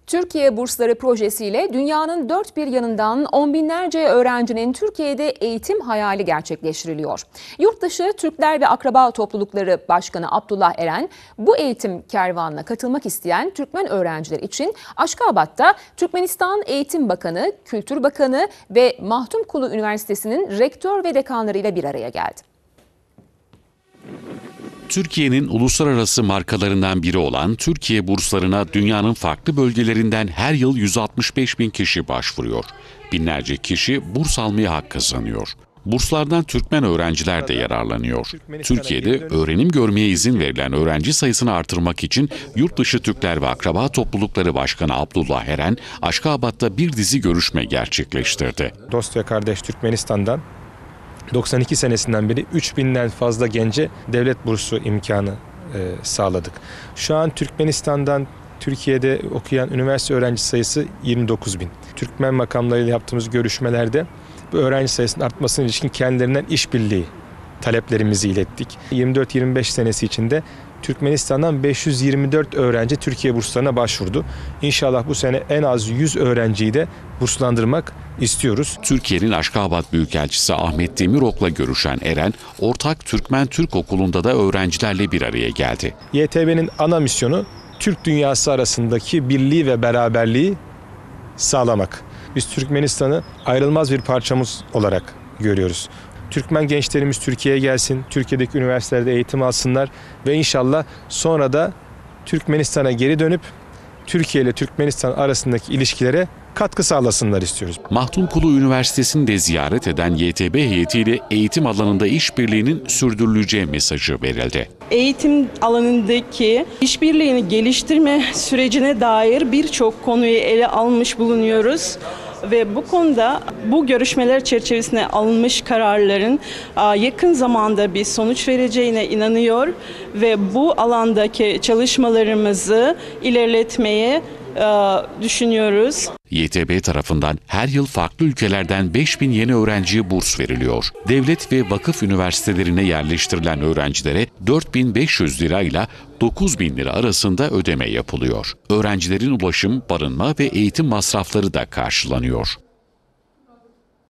Türkiye Bursları projesiyle dünyanın dört bir yanından on binlerce öğrencinin Türkiye'de eğitim hayali gerçekleştiriliyor. Yurtdışı Türkler ve Akraba Toplulukları Başkanı Abdullah Eren, bu eğitim kervanına katılmak isteyen Türkmen öğrenciler için Aşkabat'ta Türkmenistan Eğitim Bakanı, Kültür Bakanı ve Mahtumkulu Üniversitesi'nin rektör ve dekanlarıyla bir araya geldi. Türkiye'nin uluslararası markalarından biri olan Türkiye burslarına dünyanın farklı bölgelerinden her yıl 165 bin kişi başvuruyor. Binlerce kişi burs almaya hak kazanıyor. Burslardan Türkmen öğrenciler de yararlanıyor. Türkiye'de öğrenim görmeye izin verilen öğrenci sayısını artırmak için Yurtdışı Türkler ve Akraba Toplulukları Başkanı Abdullah Eren, Aşkabat'ta bir dizi görüşme gerçekleştirdi. Dost ve kardeş Türkmenistan'dan 92 senesinden beri 3000'den fazla gence devlet bursu imkanı sağladık. Şu an Türkmenistan'dan Türkiye'de okuyan üniversite öğrenci sayısı 29 bin. Türkmen makamlarıyla yaptığımız görüşmelerde bu öğrenci sayısının artmasına ilişkin kendilerinden işbirliği taleplerimizi ilettik. 24-25 senesi içinde Türkmenistan'dan 524 öğrenci Türkiye burslarına başvurdu. İnşallah bu sene en az 100 öğrenciyi de burslandırmak istiyoruz. Türkiye'nin Aşkabat Büyükelçisi Ahmet Demirok'la görüşen Eren, ortak Türkmen Türk Okulu'nda da öğrencilerle bir araya geldi. YTB'nin ana misyonu Türk dünyası arasındaki birliği ve beraberliği sağlamak. Biz Türkmenistan'ı ayrılmaz bir parçamız olarak görüyoruz. Türkmen gençlerimiz Türkiye'ye gelsin, Türkiye'deki üniversitelerde eğitim alsınlar ve inşallah sonra da Türkmenistan'a geri dönüp Türkiye ile Türkmenistan arasındaki ilişkilere katkı sağlasınlar istiyoruz. Mahtumkulu Üniversitesi'ni de ziyaret eden YTB heyetiyle eğitim alanında işbirliğinin sürdürüleceği mesajı verildi. Eğitim alanındaki işbirliğini geliştirme sürecine dair birçok konuyu ele almış bulunuyoruz. Ve bu konuda bu görüşmeler çerçevesinde alınmış kararların yakın zamanda bir sonuç vereceğine inanıyor ve bu alandaki çalışmalarımızı ilerletmeye düşünüyoruz. YTB tarafından her yıl farklı ülkelerden 5000 yeni öğrenciye burs veriliyor. Devlet ve vakıf üniversitelerine yerleştirilen öğrencilere 4500 lirayla 9000 lira arasında ödeme yapılıyor. Öğrencilerin ulaşım, barınma ve eğitim masrafları da karşılanıyor.